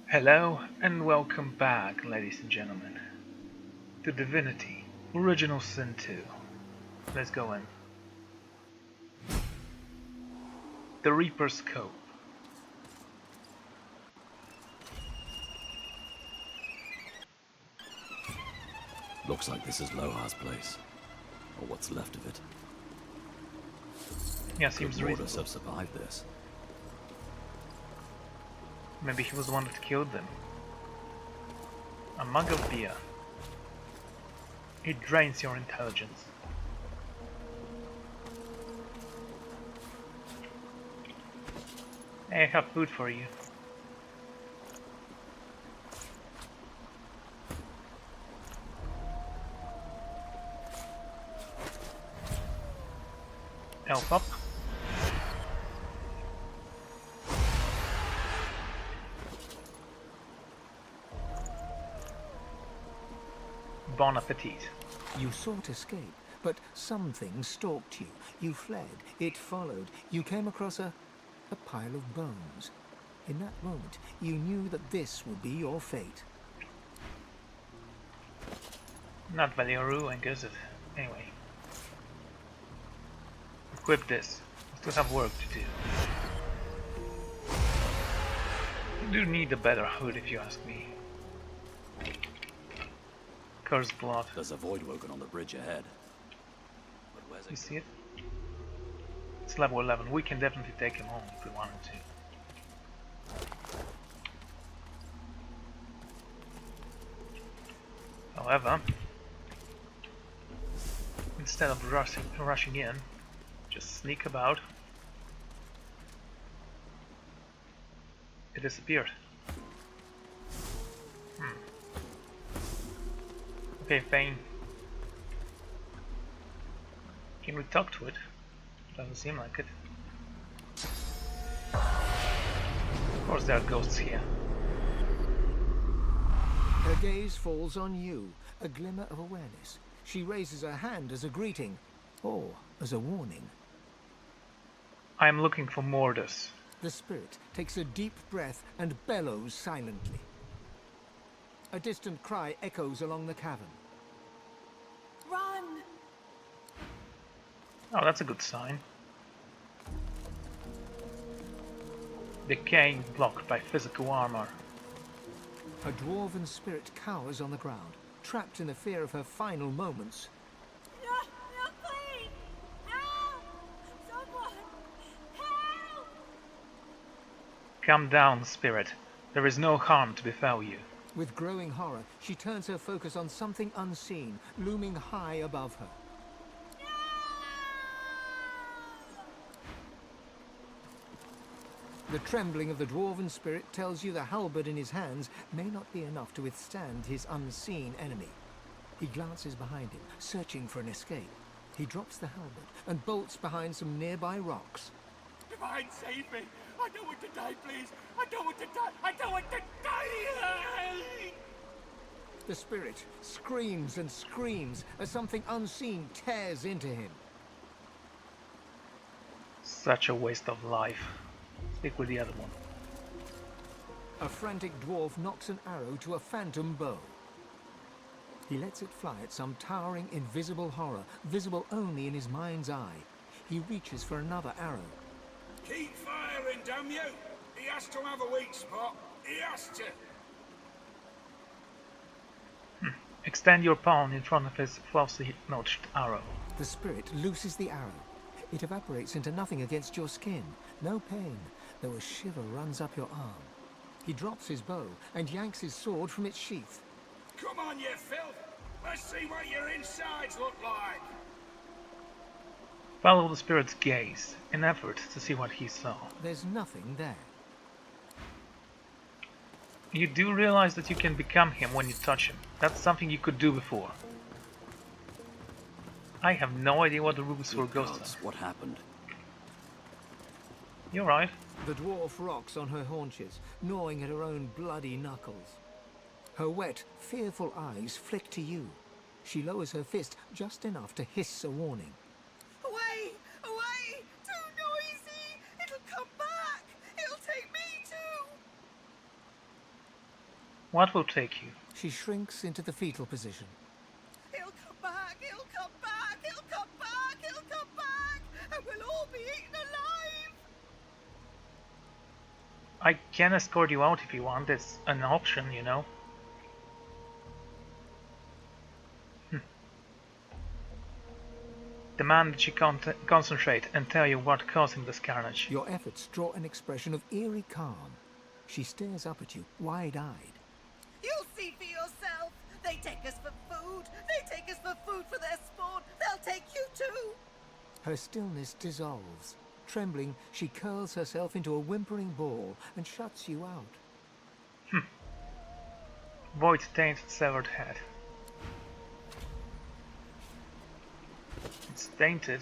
Hello and welcome back, ladies and gentlemen, to Divinity Original Sin 2. Let's go in. The Reaper's Scope. Looks like this is Loha's place, or what's left of it. Yeah, seems Could Warders reasonable. have survived this? Maybe he was the one that killed them. A mug of beer. It drains your intelligence. Hey, I have food for you. Health up. Bon appetit. You sought escape, but something stalked you. You fled, it followed. You came across a pile of bones. In that moment, you knew that this would be your fate. Not very alluring, is it? Anyway. Equip this. We still have work to do. You do need a better hood if you ask me. Cursed blood. There's a void woken on the bridge ahead. But where's You it? see it? It's level 11. We can definitely take him home if we wanted to. However, instead of rushing in, just sneak about. It disappeared. Okay, Fane. Can we talk to it? Doesn't seem like it. Of course there are ghosts here. Her gaze falls on you, a glimmer of awareness. She raises her hand as a greeting, or as a warning. I am looking for Mordus. The spirit takes a deep breath and bellows silently. A distant cry echoes along the cavern. Run! Oh, that's a good sign. Decaying blocked by physical armor. A dwarven spirit cowers on the ground, trapped in the fear of her final moments. No, no, please! Help! Someone! Help! Calm down, spirit. There is no harm to befall you. With growing horror, she turns her focus on something unseen, looming high above her. The trembling of the dwarven spirit tells you the halberd in his hands may not be enough to withstand his unseen enemy. He glances behind him, searching for an escape. He drops the halberd and bolts behind some nearby rocks. Divine, save me! I don't want to die, please! I don't want to die! I don't want to die! The spirit screams and screams as something unseen tears into him. Such a waste of life. Stick with the other one. A frantic dwarf knocks an arrow to a phantom bow. He lets it fly at some towering, invisible horror, visible only in his mind's eye. He reaches for another arrow. Keep firing, damn you! He has to have a weak spot. He has to. Extend your palm in front of his falsely notched arrow. The spirit looses the arrow. It evaporates into nothing against your skin. No pain, though a shiver runs up your arm. He drops his bow and yanks his sword from its sheath. Come on, you filth! Let's see what your insides look like! Follow the spirit's gaze, in effort to see what he saw. There's nothing there. You do realize that you can become him when you touch him. That's something you could do before. I have no idea what the rules for Good ghosts gods, are. what happened? You're right. The dwarf rocks on her haunches, gnawing at her own bloody knuckles. Her wet, fearful eyes flick to you. She lowers her fist just enough to hiss a warning. Away! Away! Too noisy! It'll come back! It'll take me too! What will take you? She shrinks into the fetal position. He'll come back, he'll come back, he'll come back, he'll come back, and we'll all be eaten alive! I can escort you out if you want. It's an option, you know. Demand that you concentrate and tell you what causing this carnage. Your efforts draw an expression of eerie calm. She stares up at you, wide-eyed. You'll see for yourself! They take us for food! They take us for food for their spawn! They'll take you too! Her stillness dissolves. Trembling, she curls herself into a whimpering ball and shuts you out. Void tainted severed head. It's tainted.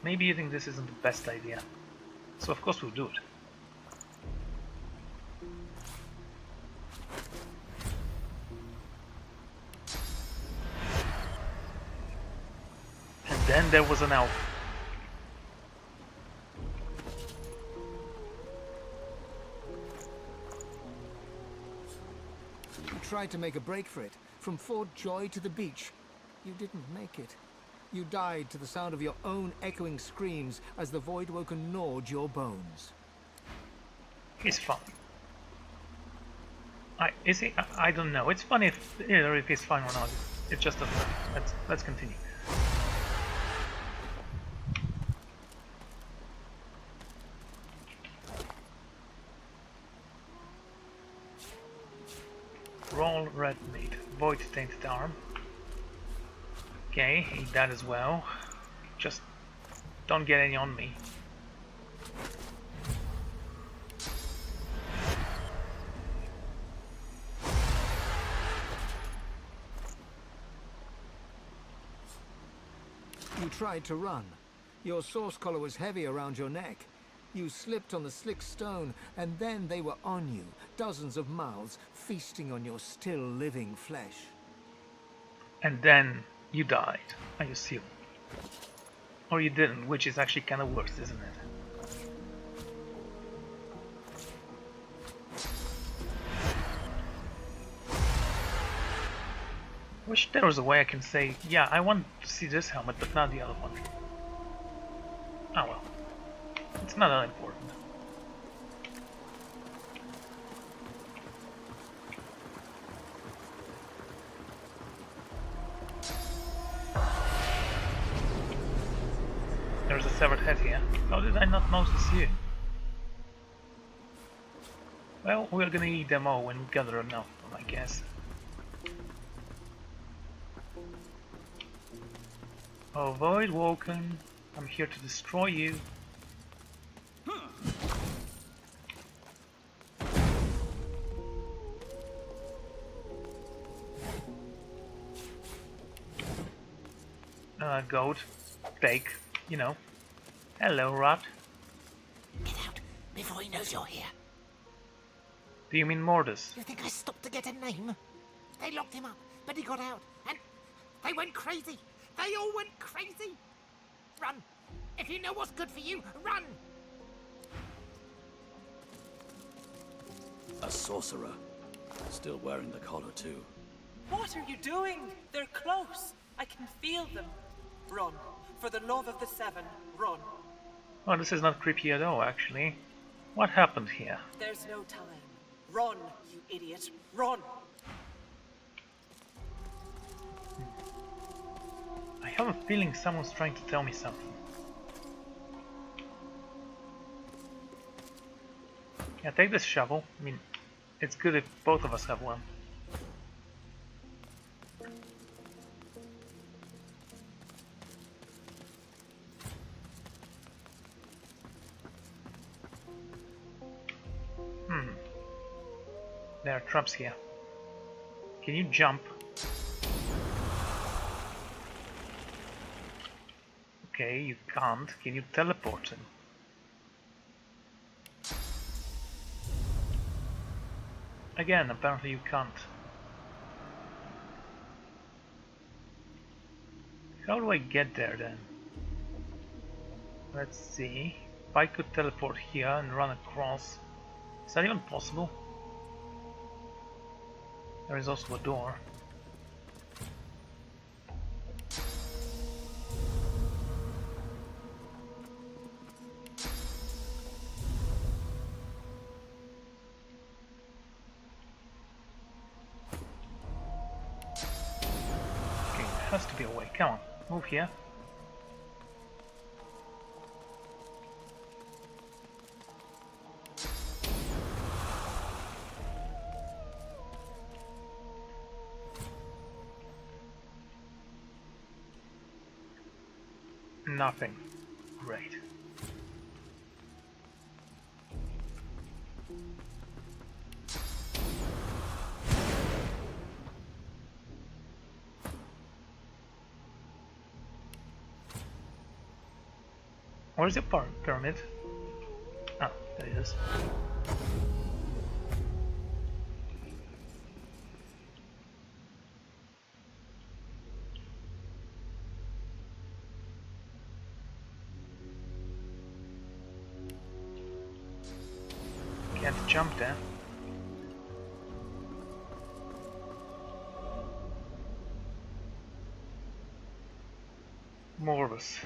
Maybe you think this isn't the best idea. So of course we'll do it. And then there was an elf. You tried to make a break for it, from Fort Joy to the beach. You didn't make it. You died to the sound of your own echoing screams as the Voidwoken gnawed your bones. He's fine. Is he? I don't know. It's funny if he's fine or not. It just doesn't matter. Let's continue. Roll red meat. Void tainted arm. Okay, eat that as well. Just don't get any on me. You tried to run. Your source collar was heavy around your neck. You slipped on the slick stone, and then they were on you, dozens of mouths feasting on your still living flesh. And then you died, I assume. Or you didn't, which is actually kind of worse, isn't it? Wish there was a way I can say, yeah, I want to see this helmet, but not the other one. Oh well. It's not that important. There's a severed head here. How did I not notice you? Well, we're gonna eat them all when we gather enough, I guess. Oh, Voidwoken, I'm here to destroy you. Goat, take, you know. Hello, rat. Get out before he knows you're here. Do you mean Mordus? You think I stopped to get a name? They locked him up, but he got out, and they went crazy. They all went crazy. Run. If you know what's good for you, run. A sorcerer. Still wearing the collar too. What are you doing? They're close. I can feel them. Run. For the love of the seven, run. Oh, this is not creepy at all, actually. What happened here? There's no time. Run, you idiot. Run. I have a feeling someone's trying to tell me something. Yeah, take this shovel. I mean, it's good if both of us have one. There are traps here. Can you jump? Okay, you can't. Can you teleport him? Again, apparently you can't. How do I get there then? Let's see. If I could teleport here and run across. Is that even possible? There is also a door. Okay, there has to be a way. Come on, move here. Nothing. Great. Where's the pyramid? Ah, there it is. Can't jump there. Morbus.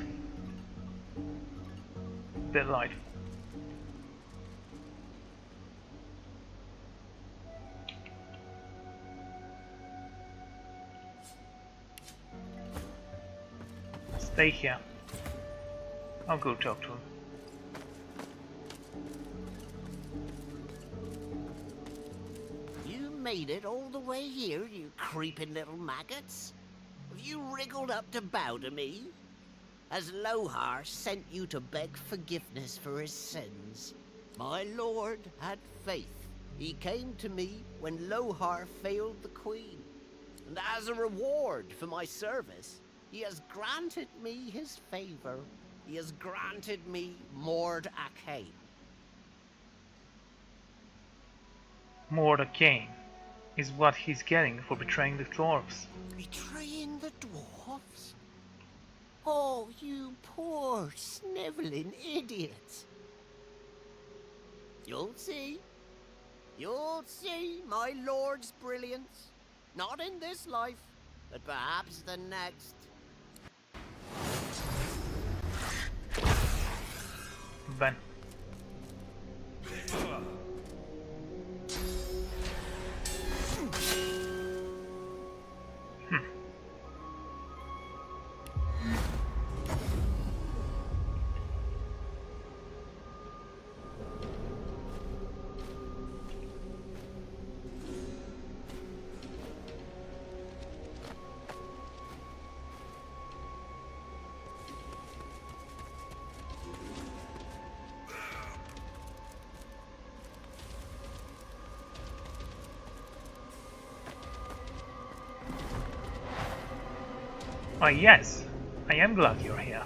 Bit light. Stay here. I'll go talk to him. You made it all the way here, you creeping little maggots? Have you wriggled up to bow to me? Has Lohar sent you to beg forgiveness for his sins? My lord had faith. He came to me when Lohar failed the queen. And as a reward for my service, he has granted me his favor. He has granted me Mord Akane. Mordecai is what he's getting for betraying the dwarves. Betraying the dwarves? Oh, you poor, sniveling idiots. You'll see. You'll see my lord's brilliance. Not in this life, but perhaps the next. Ben. Why, yes, I am glad you're here.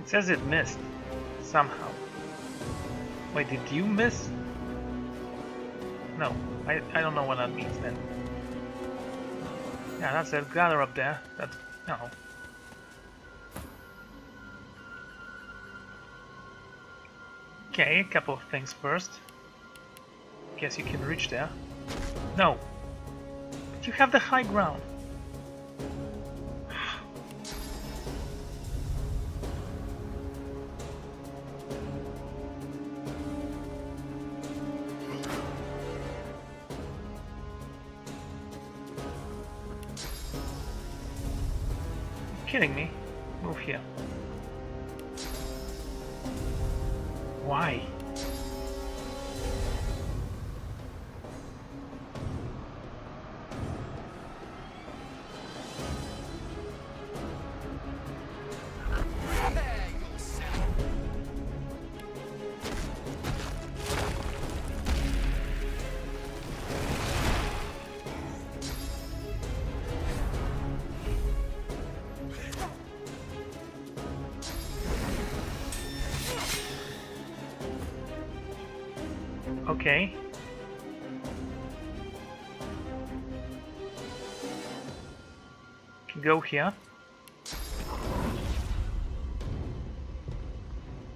It says it missed, somehow. Wait, did you miss? No, I don't know what that means then. Yeah, that's it, gather up there, that's, no. Okay, a couple of things first. Guess you can reach there. No! But you have the high ground. Kidding me? Move here. Why? Okay. Can go here.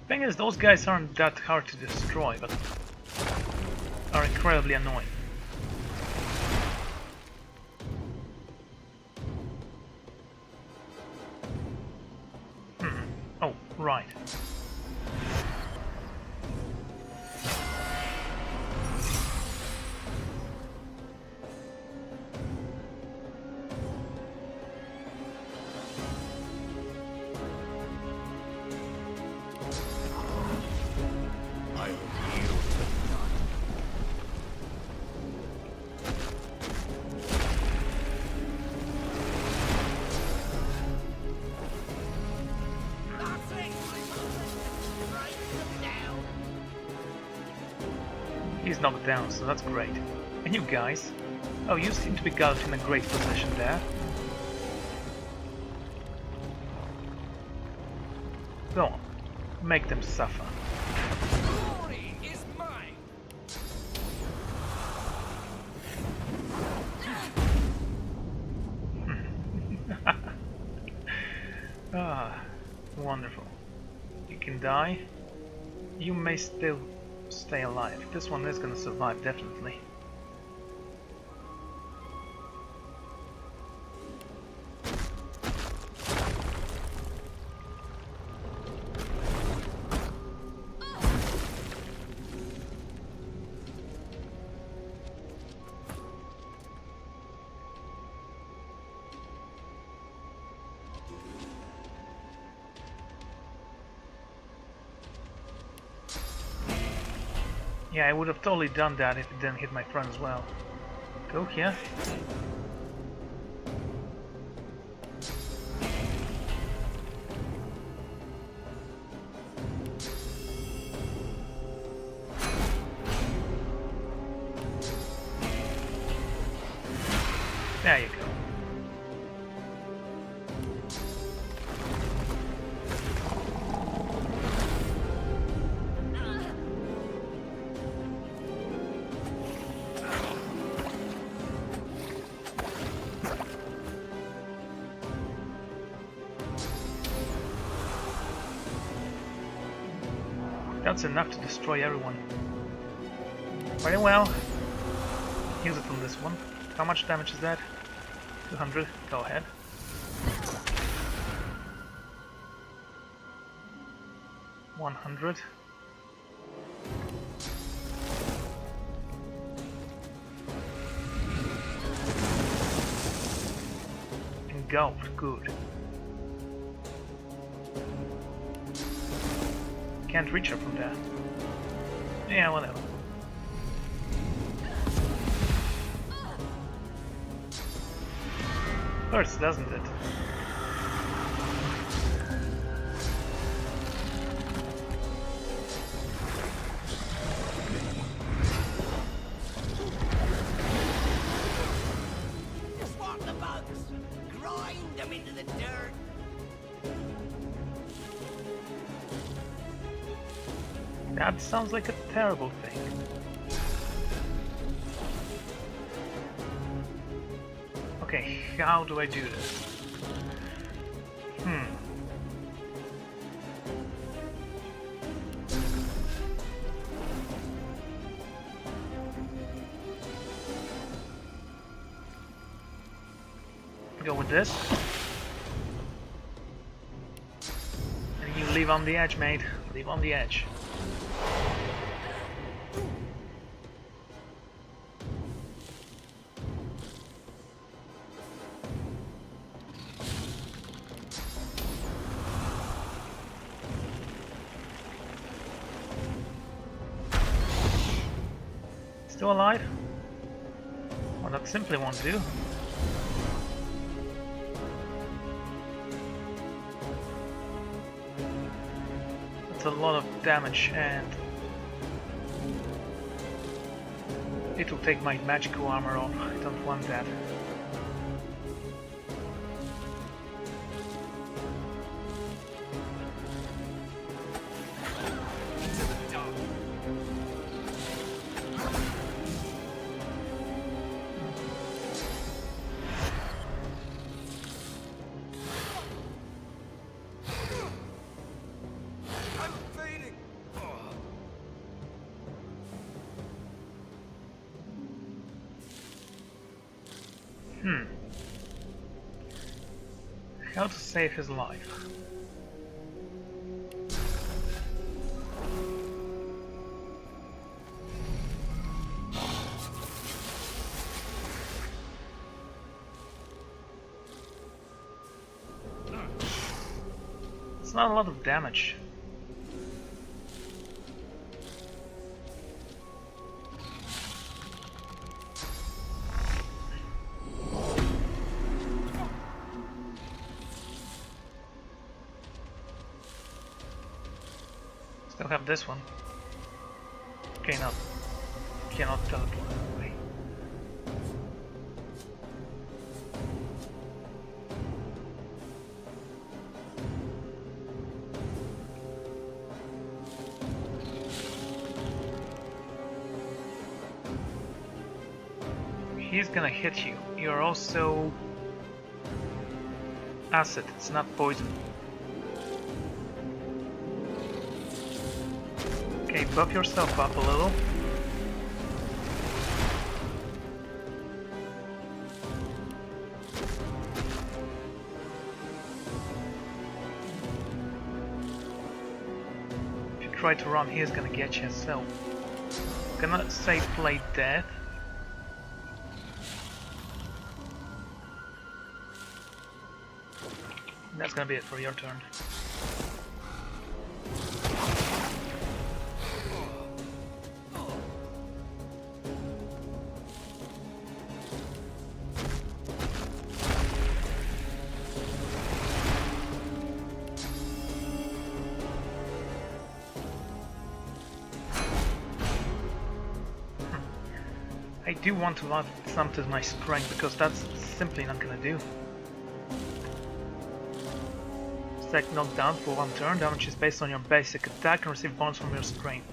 Thing is, those guys aren't that hard to destroy, but are incredibly annoying. Oh, right. He's knocked down, so that's great. And you guys? Oh, you seem to be got in a great position there. Go on. Make them suffer. Glory is mine. Ah, wonderful. You can die. You may still stay alive. This one is gonna survive, definitely. Yeah, I would have totally done that if it didn't hit my front as well. Go here. There you go. That's enough to destroy everyone. Very well. Use it on this one. How much damage is that? 200. Go ahead. $100. Engulfed. Good. Can't reach her from there. Yeah, whatever. Hurts, doesn't it? Just walk the bugs, grind them into the dirt. That sounds like a terrible thing. Okay, how do I do this? Go with this. And you leave on the edge, mate. Leave on the edge. Still alive? Well, that simply won't do. That's a lot of damage, and it will take my magical armor off. I don't want that. How to save his life? It's not a lot of damage. Still have this one. Okay, no. Cannot teleport away. He's gonna hit you. You're also acid, it's not poison. Okay, buff yourself up a little. If you try to run, he's gonna get you, so gonna say play dead. That's gonna be it for your turn. I do want to add some to my strength because that's simply not gonna do. Stack knockdown for 1 turn, damage is based on your basic attack and receive bonus from your strength.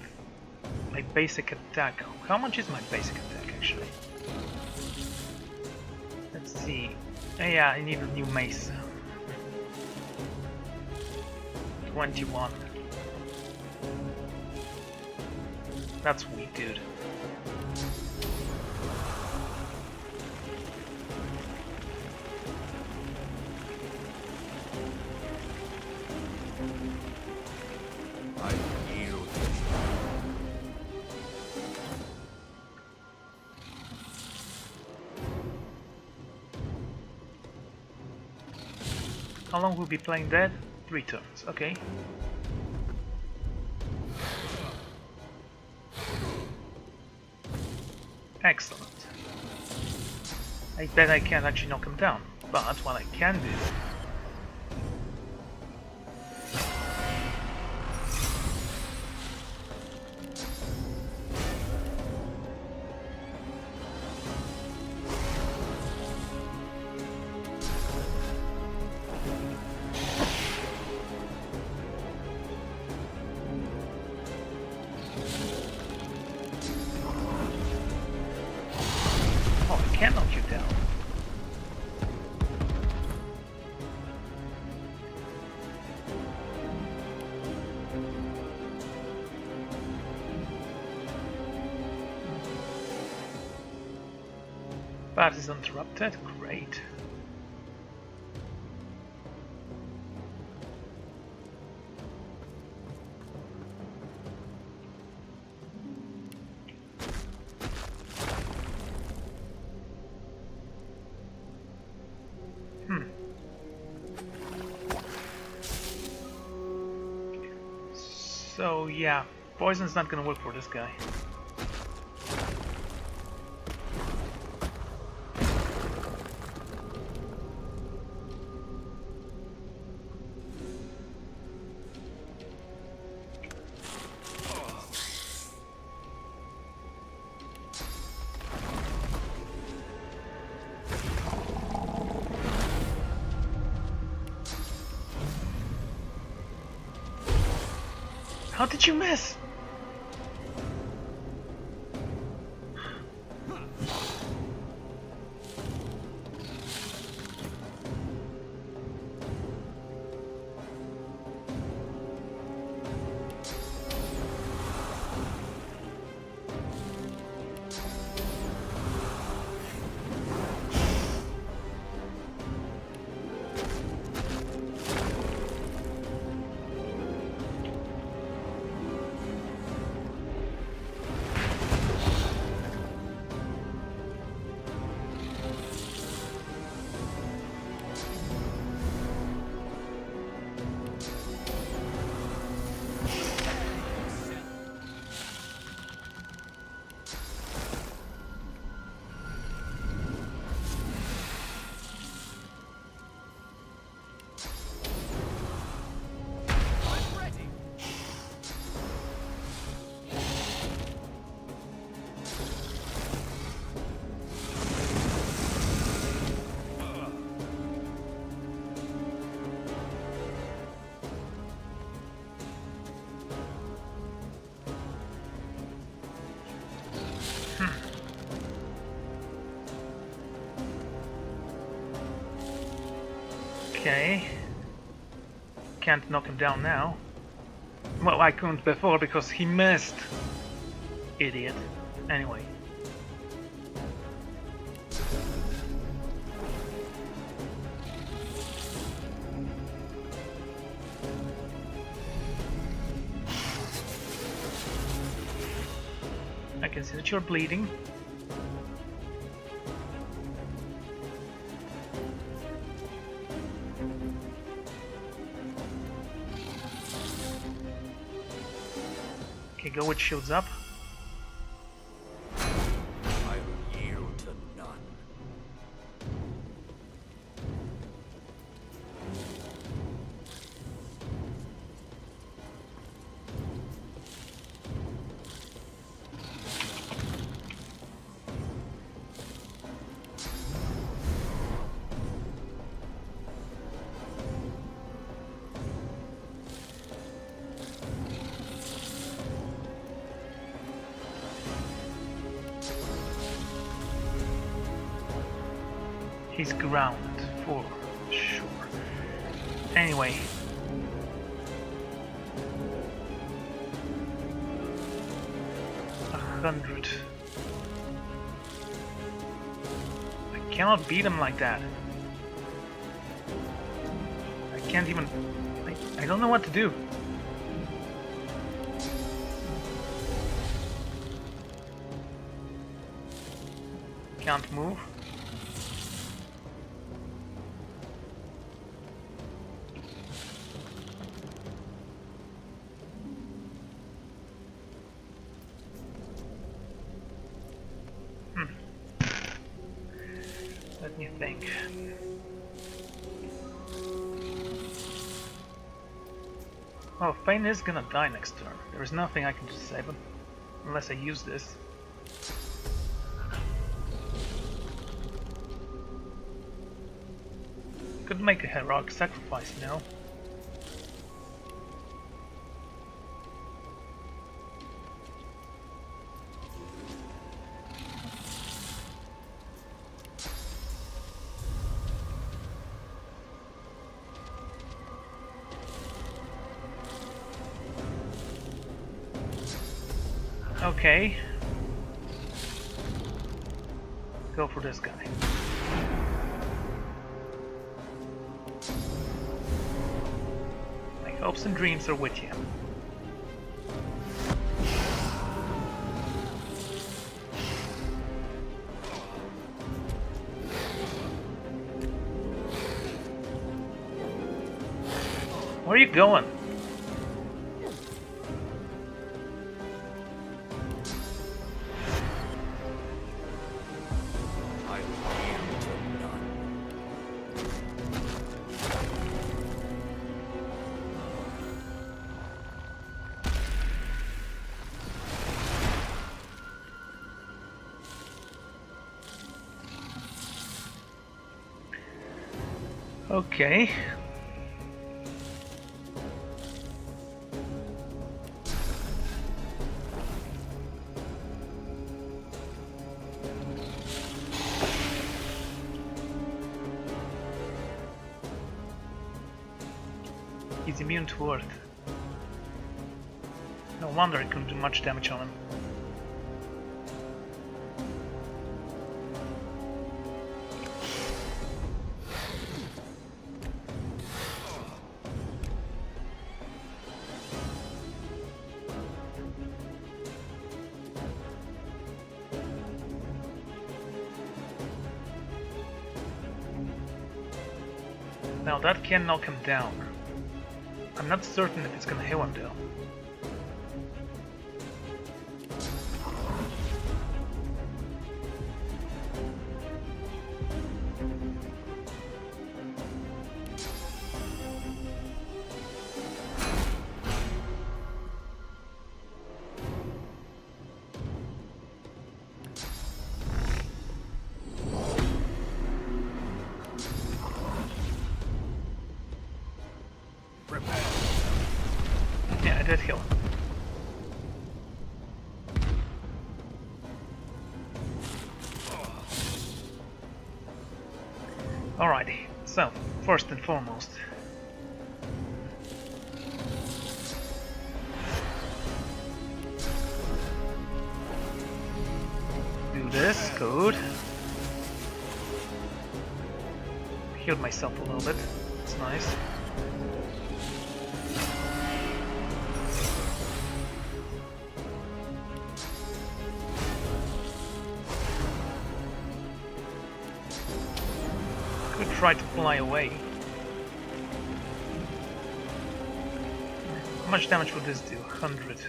My basic attack. How much is my basic attack actually? Let's see. Yeah, I need a new mace. 21. That's weak, dude. How long will we be playing dead? 3 turns, okay. Excellent. I bet I can't actually knock him down, but what I can do... Can't knock you down. Path is interrupted. Great. So yeah, poison's not gonna work for this guy. How did you miss? Okay. Can't knock him down now. Well, I couldn't before because he missed. Idiot. Anyway. I can see that you're bleeding. Okay, go with shields up. I will yield to none. He's ground for sure. Anyway. $100. I cannot beat him like that. I can't even... I don't know what to do. Can't move. Let me think. Oh, Fane is gonna die next turn. There is nothing I can do to save him. Unless I use this. Could make a heroic sacrifice, you know. Okay. Go for this guy. My hopes and dreams are with you. Where are you going? Okay. He's immune to Earth. No wonder it couldn't do much damage on him. Now that can knock him down. I'm not certain if it's gonna heal him though. Yeah, I did heal him. Alrighty, So, first and foremost, do this, good. Healed myself a little bit, that's nice. Could try to fly away. How much damage would this do? 100.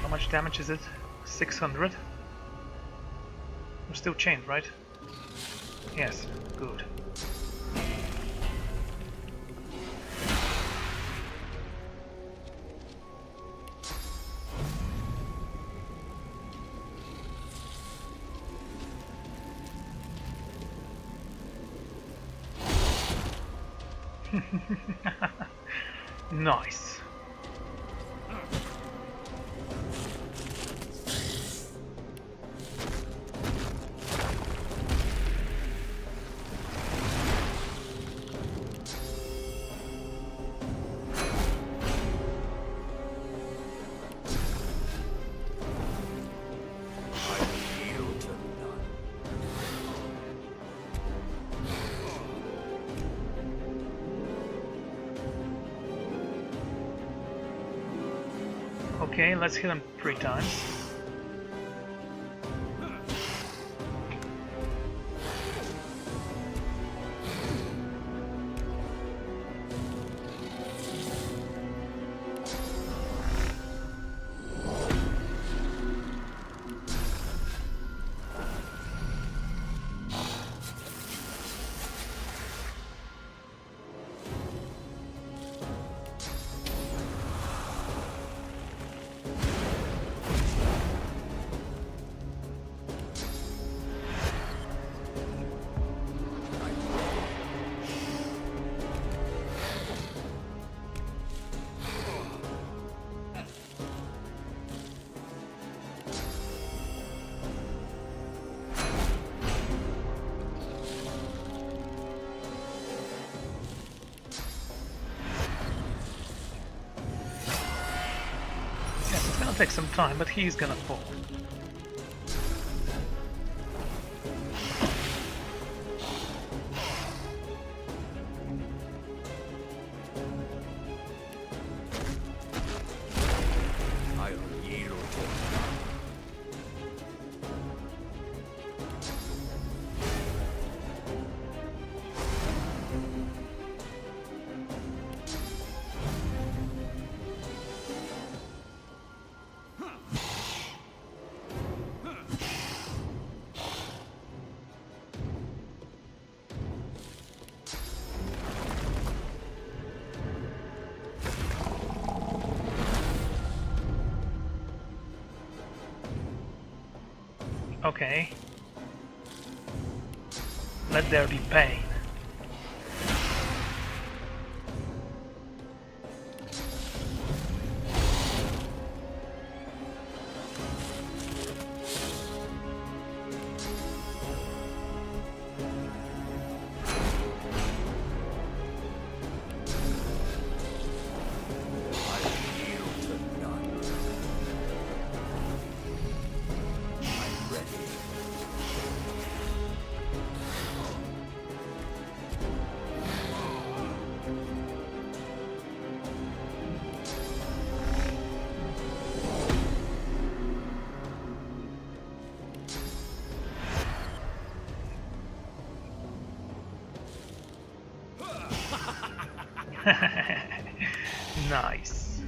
How much damage is it? 600? We're still chained, right? Yes, good. Nice. Okay, let's hit him 3 times. Take some time, but he's gonna fall. Okay. Let there be pain. Nice.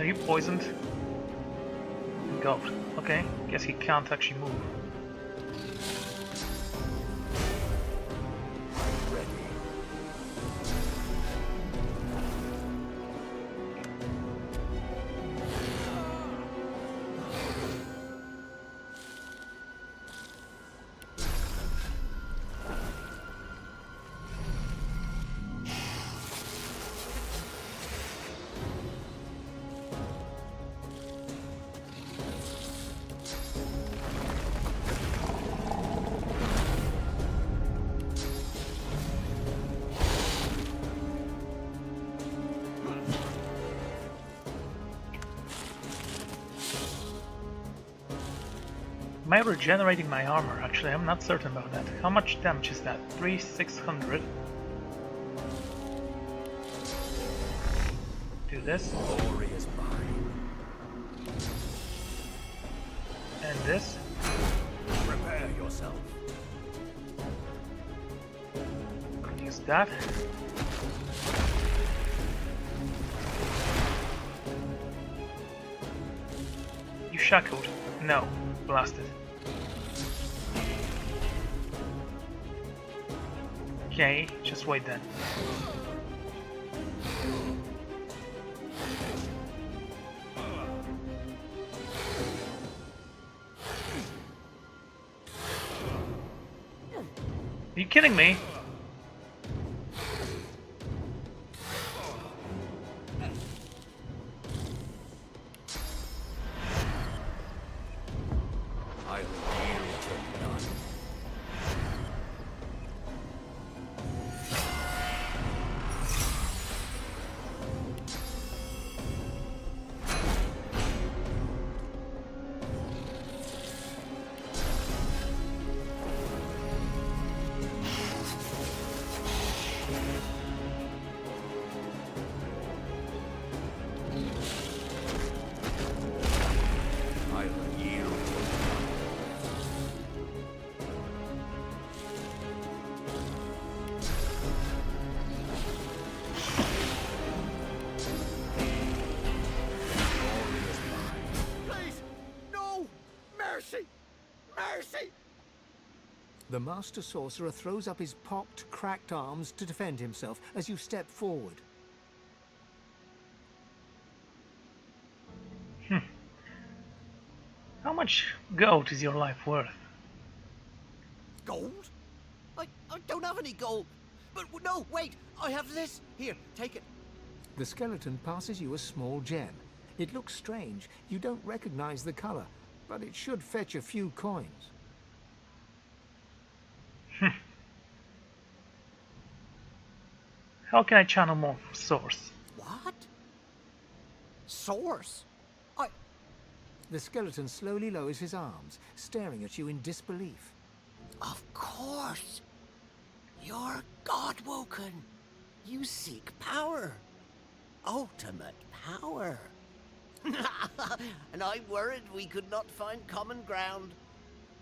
Are you poisoned? Goat. Okay, guess he can't actually move. Am I regenerating my armor? Actually, I'm not certain about that. How much damage is that? 600. Do this. Glory is mine. And this. Prepare yourself. Use that. You shackled? No. Blasted. Okay, just wait then. Are you kidding me? I will yield to none. I will yield to none. Please! No! Mercy! Mercy! The Master Sorcerer throws up his pocked, cracked arms to defend himself as you step forward. How much gold is your life worth? Gold? I don't have any gold. But no, wait! I have this. Here, take it. The skeleton passes you a small gem. It looks strange. You don't recognize the color, but it should fetch a few coins. How can I channel more source? What? Source? The skeleton slowly lowers his arms, staring at you in disbelief. Of course. You're God-woken. You seek power. Ultimate power. And I worried we could not find common ground.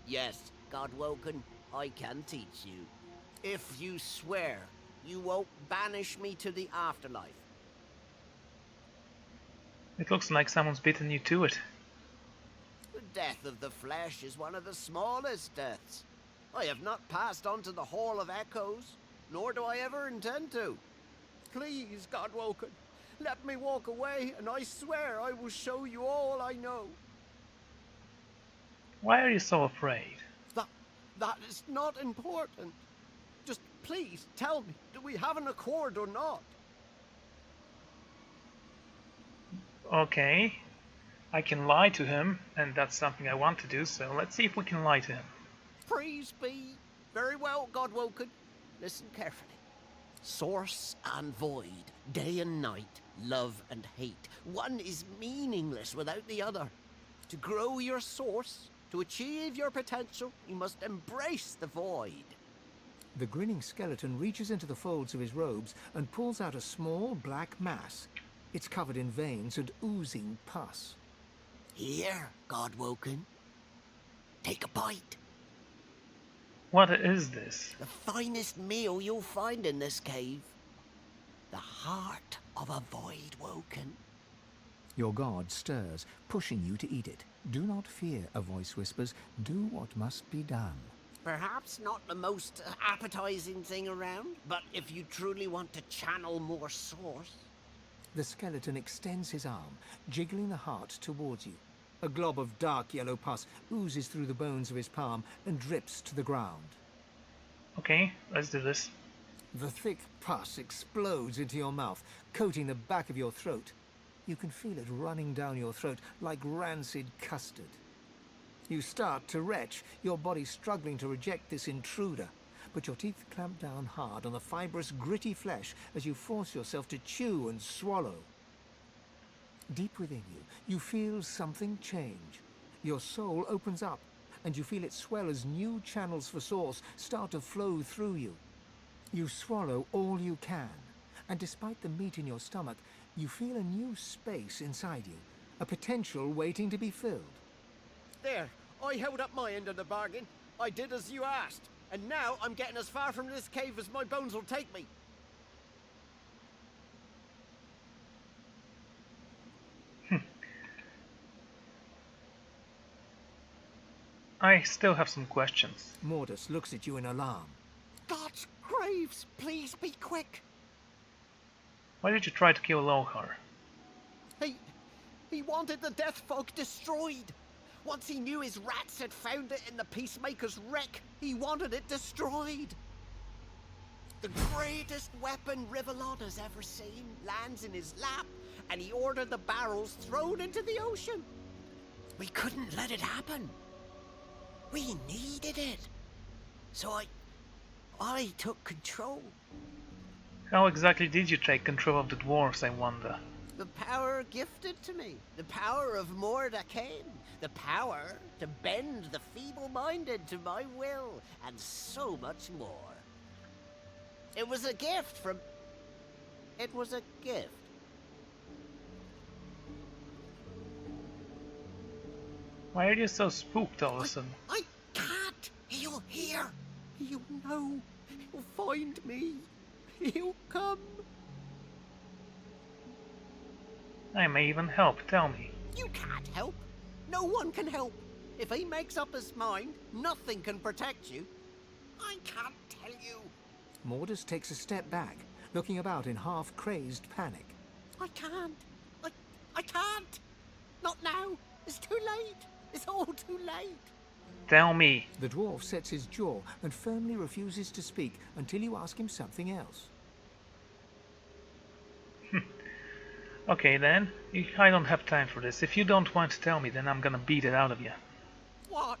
Yes, God-woken, I can teach you. If you swear you won't banish me to the afterlife. It looks like someone's beaten you to it. The death of the flesh is one of the smallest deaths. I have not passed on to the Hall of Echoes, nor do I ever intend to. Please, God-woken, let me walk away, and I swear I will show you all I know. Why are you so afraid? That is not important. Just please tell me, do we have an accord or not? Okay. I can lie to him, and that's something I want to do, so let's see if we can lie to him. Praise be. Very well, God-woken. Listen carefully. Source and void, day and night, love and hate. One is meaningless without the other. To grow your source, to achieve your potential, you must embrace the void. The grinning skeleton reaches into the folds of his robes and pulls out a small black mass. It's covered in veins and oozing pus. Here, God-woken. Take a bite. What is this? The finest meal you'll find in this cave. The heart of a void-woken. Your god stirs, pushing you to eat it. Do not fear, a voice whispers. Do what must be done. Perhaps not the most appetizing thing around, but if you truly want to channel more source... The skeleton extends his arm, jiggling the heart towards you. A glob of dark yellow pus oozes through the bones of his palm and drips to the ground. Okay, let's do this. The thick pus explodes into your mouth, coating the back of your throat. You can feel it running down your throat like rancid custard. You start to retch, your body struggling to reject this intruder, but your teeth clamp down hard on the fibrous, gritty flesh as you force yourself to chew and swallow. Deep within you, you feel something change. Your soul opens up, and you feel it swell as new channels for source start to flow through you. You swallow all you can, and despite the meat in your stomach, you feel a new space inside you, a potential waiting to be filled. There, I held up my end of the bargain. I did as you asked, and now I'm getting as far from this cave as my bones will take me. I still have some questions. Mordus looks at you in alarm. God's graves, please be quick. Why did you try to kill Lohar? He wanted the death folk destroyed. Once he knew his rats had found it in the Peacemaker's wreck, he wanted it destroyed. The greatest weapon Rivellon has ever seen lands in his lap, and he ordered the barrels thrown into the ocean. We couldn't let it happen. We needed it. So I took control. How exactly did you take control of the dwarves, I wonder? The power gifted to me. The power of Mordecane. The power to bend the feeble-minded to my will. And so much more. It was a gift from... It was a gift. Why are you so spooked all of a sudden? I can't. He'll hear. He'll know. He'll find me. He'll come. I may even help, tell me. You can't help. No one can help. If he makes up his mind, nothing can protect you. I can't tell you. Mordus takes a step back, looking about in half-crazed panic. I can't. I can't. Not now. It's too late. It's all too late. Tell me. The dwarf sets his jaw and firmly refuses to speak until you ask him something else. Okay then, I don't have time for this. If you don't want to tell me, then I'm gonna beat it out of you. What?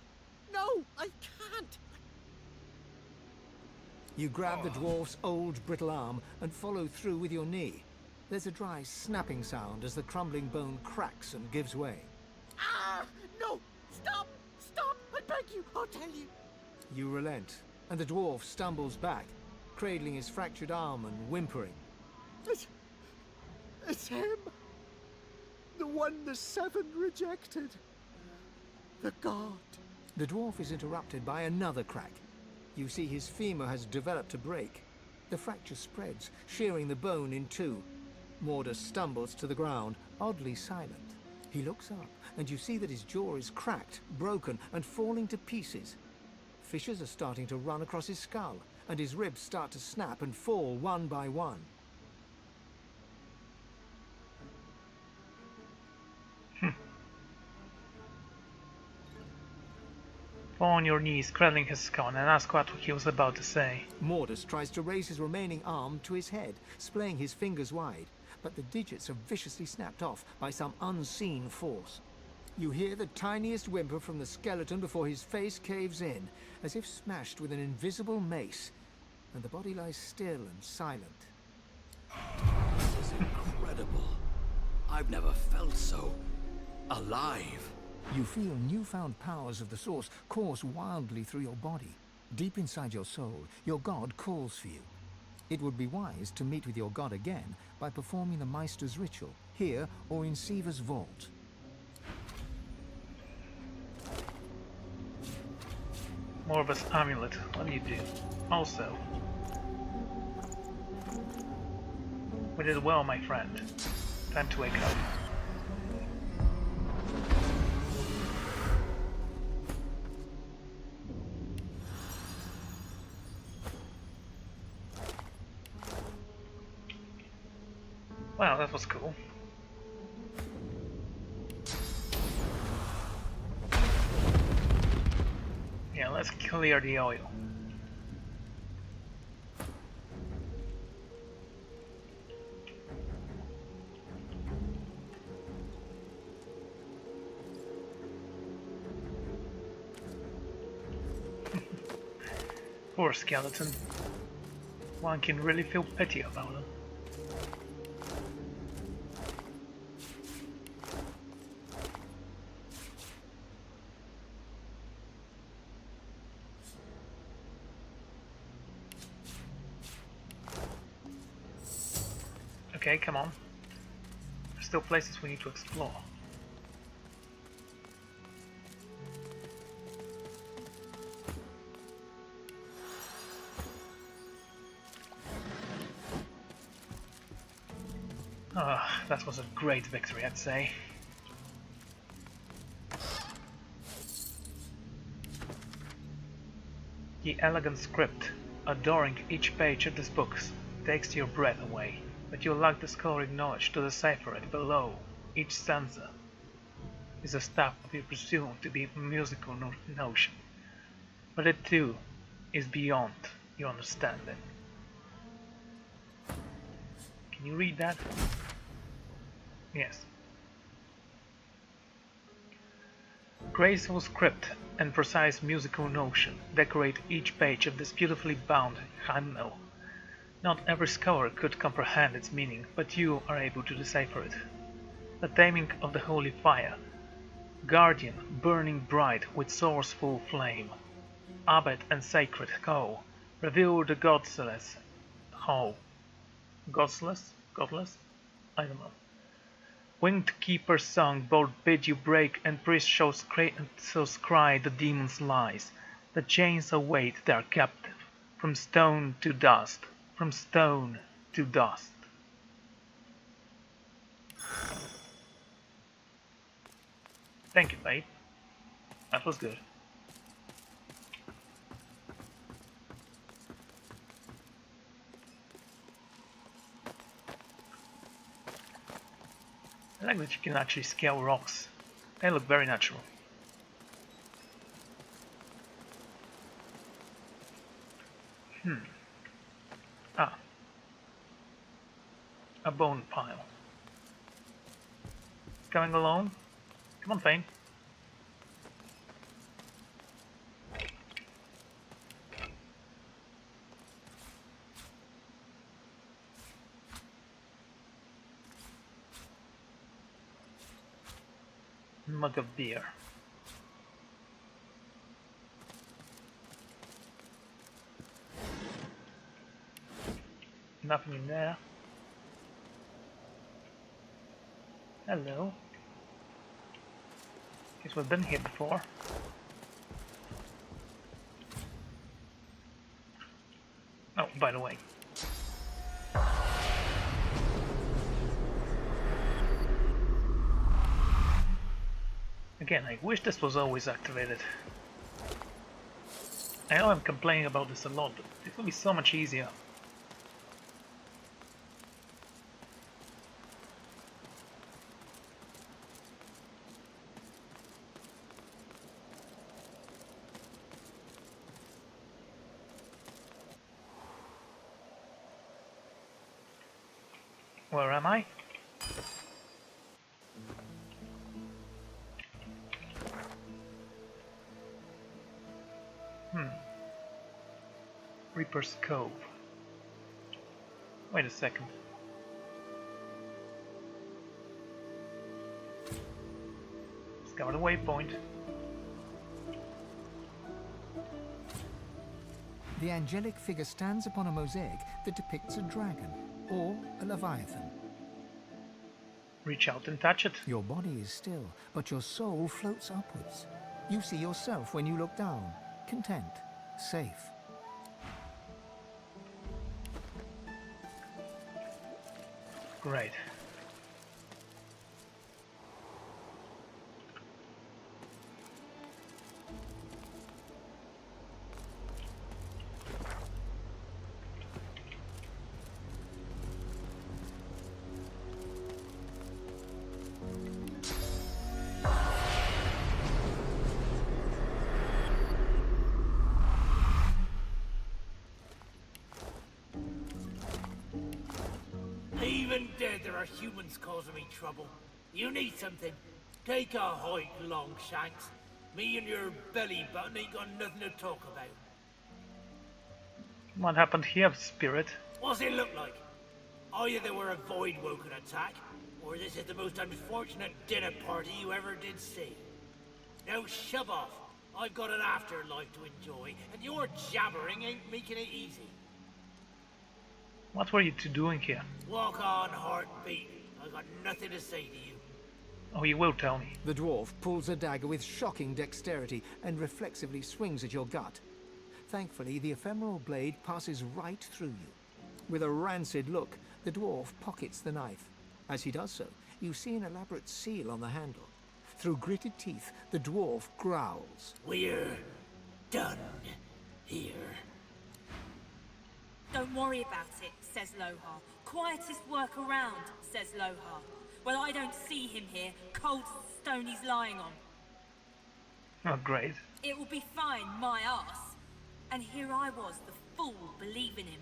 No, I can't. You grab the dwarf's old brittle arm and follow through with your knee. There's a dry snapping sound as the crumbling bone cracks and gives way. Ah! No! Stop! Stop! I beg you! I'll tell you! You relent, and the dwarf stumbles back, cradling his fractured arm and whimpering. It's him! The one the Seven rejected. The god. The dwarf is interrupted by another crack. You see his femur has developed a break. The fracture spreads, shearing the bone in two. Mordus stumbles to the ground, oddly silent. He looks up, and you see that his jaw is cracked, broken, and falling to pieces. Fissures are starting to run across his skull, and his ribs start to snap and fall one by one. Fall on your knees, cradling his skull, and ask what he was about to say. Mordus tries to raise his remaining arm to his head, splaying his fingers wide, but the digits are viciously snapped off by some unseen force. You hear the tiniest whimper from the skeleton before his face caves in, as if smashed with an invisible mace, and the body lies still and silent. This is incredible. I've never felt so alive. You feel newfound powers of the source course wildly through your body. Deep inside your soul, your god calls for you. It would be wise to meet with your god again by performing the Magisters ritual, here or in Siva's vault. Morbus amulet, what do you do? Also, we did well, my friend. Time to wake up. Well, that was cool. Yeah, let's clear the oil. Poor skeleton. One can really feel pity about him. Okay, come on. There's still places we need to explore. Ah, that was a great victory, I'd say. The elegant script, adoring each page of this book, takes your breath away, but you lack the scholarly knowledge to decipher it below. Each stanza is a step of you presume to be a musical notion, but it too is beyond your understanding. Can you read that? Yes. Graceful script and precise musical notion decorate each page of this beautifully bound hymnal. Not every scholar could comprehend its meaning, but you are able to decipher it. The taming of the holy fire, guardian burning bright with sourceful flame, abbot and sacred coal, reveal the godless how. Godless? I don't know. Winged keeper's song both bid you break, and priest shall cry the demon's lies. The chains await their captive, from stone to dust, from stone to dust. Thank you, babe. That was good. I like that you can actually scale rocks. They look very natural. Ah. A bone pile. Coming along? Come on, Fane. Mug of beer. Nothing in there. Hello. Guess we've been here before. Oh, by the way. Again, I wish this was always activated. I know I'm complaining about this a lot, but it would be so much easier. Where am I? Reaper's Cove. Wait a second. Discover the waypoint. The angelic figure stands upon a mosaic that depicts a dragon or a leviathan. Reach out and touch it. Your body is still, but your soul floats upwards. You see yourself when you look down, content, safe. Great. Even dead, there are humans causing me trouble. You need something? Take a hike, Longshanks. Me and your belly button ain't got nothing to talk about. What happened here, Spirit? What's it look like? Either they were a void-woken attack, or this is the most unfortunate dinner party you ever did see. Now shove off. I've got an afterlife to enjoy, and your jabbering ain't making it easy. What were you two doing here? Walk on, heartbeat. I've got nothing to say to you. Oh, you will tell me. The dwarf pulls a dagger with shocking dexterity and reflexively swings at your gut. Thankfully, the ephemeral blade passes right through you. With a rancid look, the dwarf pockets the knife. As he does so, you see an elaborate seal on the handle. Through gritted teeth, the dwarf growls. We're done here. Don't worry about it, says Lohar. Quietest work around, says Lohar. Well, I don't see him here, cold stone he's lying on. Oh, great. It will be fine, my arse. And here I was, the fool, believing him.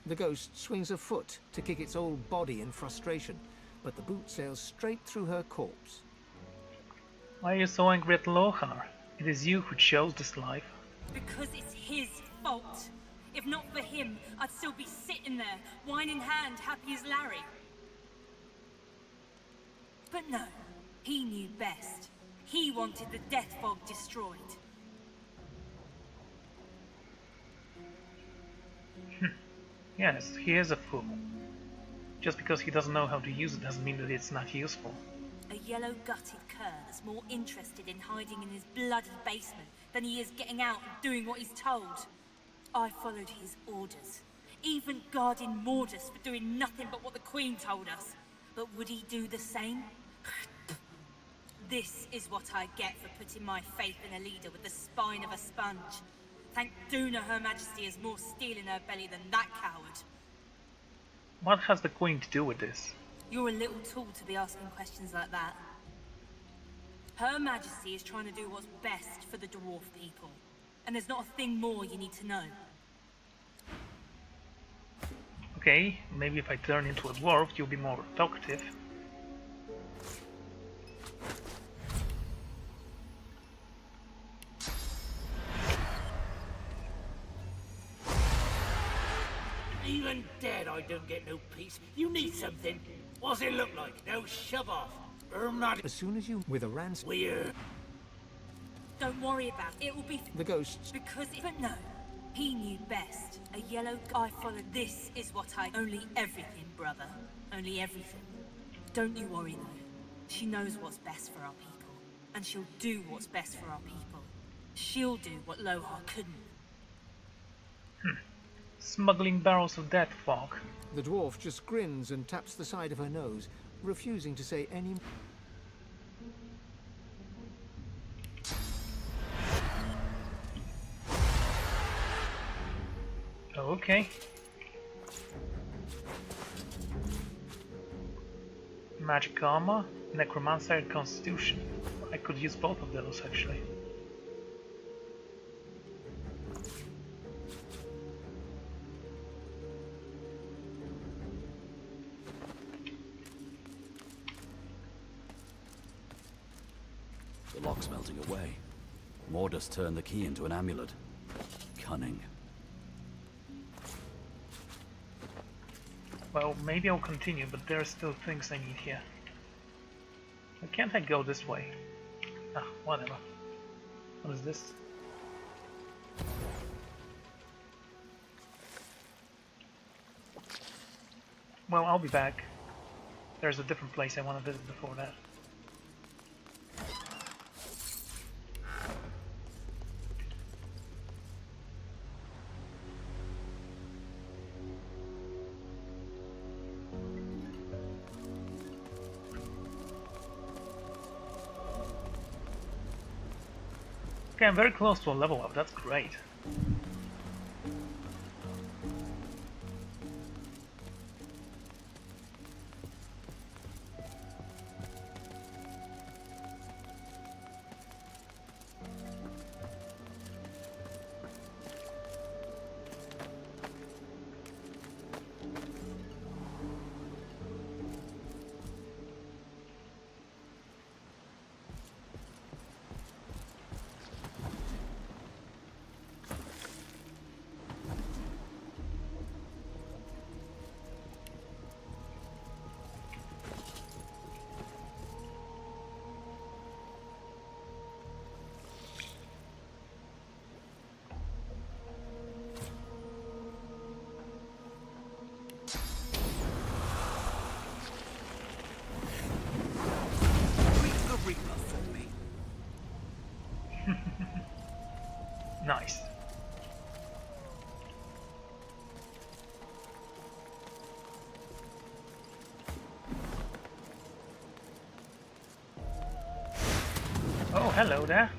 The ghost swings a foot to kick its old body in frustration, but the boot sails straight through her corpse. Why are you so angry at Lohar? It is you who chose this life. Because it's his fault. If not for him, I'd still be sitting there, wine in hand, happy as Larry. But no, he knew best. He wanted the death fog destroyed. Yes, he is a fool. Just because he doesn't know how to use it doesn't mean that it's not useful. A yellow-gutted cur that's more interested in hiding in his bloody basement than he is getting out and doing what he's told. I followed his orders, even guarding Mordus for doing nothing but what the Queen told us. But would he do the same? This is what I get for putting my faith in a leader with the spine of a sponge. Thank Duna Her Majesty has more steel in her belly than that coward. What has the Queen to do with this? You're a little tool to be asking questions like that. Her Majesty is trying to do what's best for the dwarf people. And there's not a thing more you need to know. Okay, maybe if I turn into a dwarf, you'll be more talkative. Even dead, I don't get no peace. You need something. What's it look like? Now shove off. As soon as you, with a ransom, We're... Don't worry about it. It will be the ghosts. because it, but no, he knew best. A yellow guy followed. This is what I only everything, brother. Only everything. Don't you worry though. She knows what's best for our people, and she'll do what's best for our people. She'll do what Lohar couldn't. Smuggling barrels of death fog. The dwarf just grins and taps the side of her nose, refusing to say any. Okay. Magic armor, Necromancer, and Constitution. I could use both of those actually. The lock's melting away. Mordus turned the key into an amulet. Cunning. Well, maybe I'll continue, but there are still things I need here. Why can't I go this way? Ah, whatever. What is this? Well, I'll be back. There's a different place I want to visit before that. Okay, I'm very close to a level up, that's great. Nice. Oh, hello there.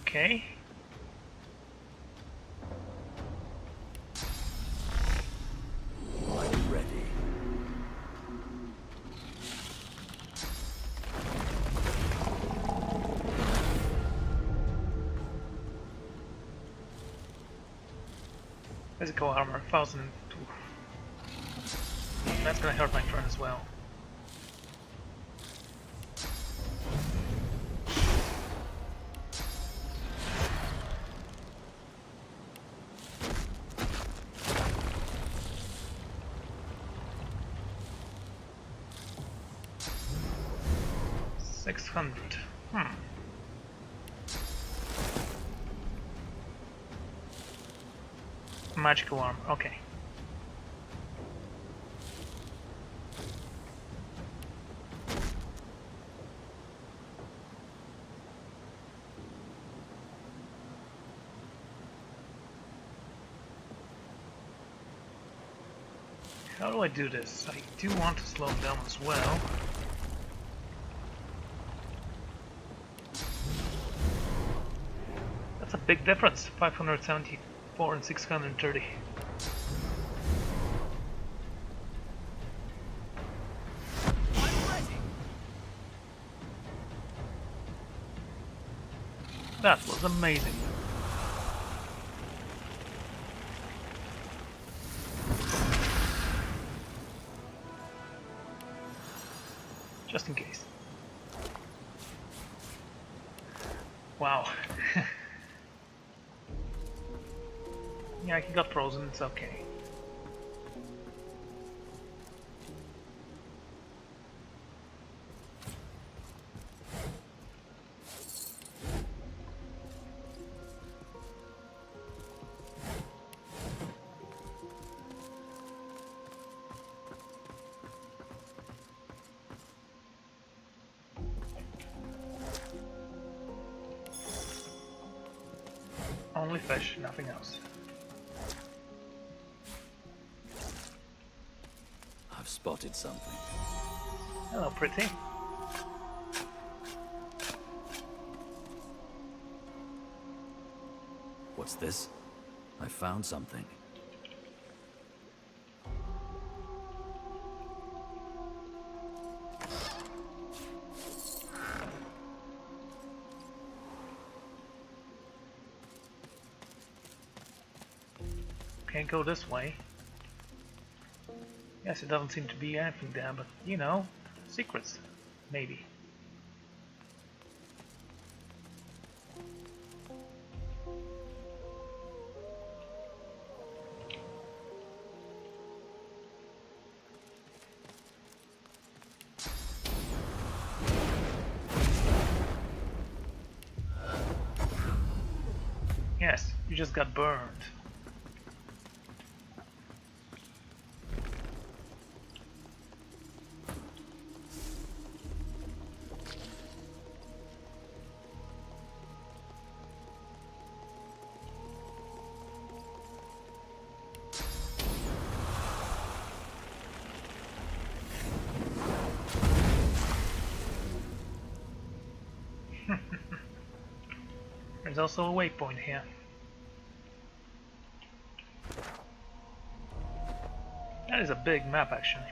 Okay. I'm ready. Physical armor, 1002. That's gonna hurt my turn as well. Magical arm, okay. How do I do this? I do want to slow him down as well. That's a big difference, 574 and 630. That was amazing. Just in case. Wow. Yeah, he got frozen, it's okay. Only fish, nothing else. I've spotted something. Hello, pretty. What's this? I found something. Can't go this way. Yes, it doesn't seem to be anything there, but you know, secrets, maybe. Yes, you just got burned. There's also a waypoint here. That is a big map, actually.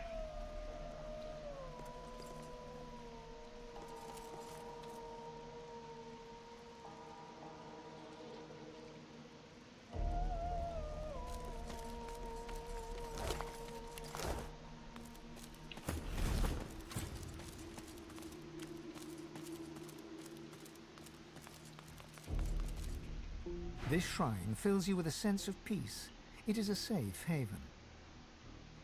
This shrine fills you with a sense of peace. It is a safe haven.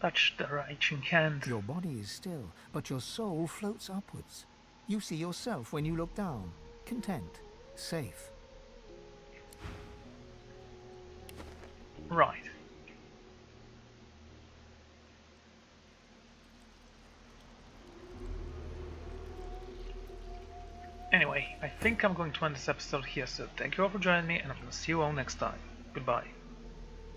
Touch the reaching hand. Your body is still, but your soul floats upwards. You see yourself when you look down, content, safe. Right. Anyway, I think I'm going to end this episode here, so thank you all for joining me, and I'm going to see you all next time. Goodbye.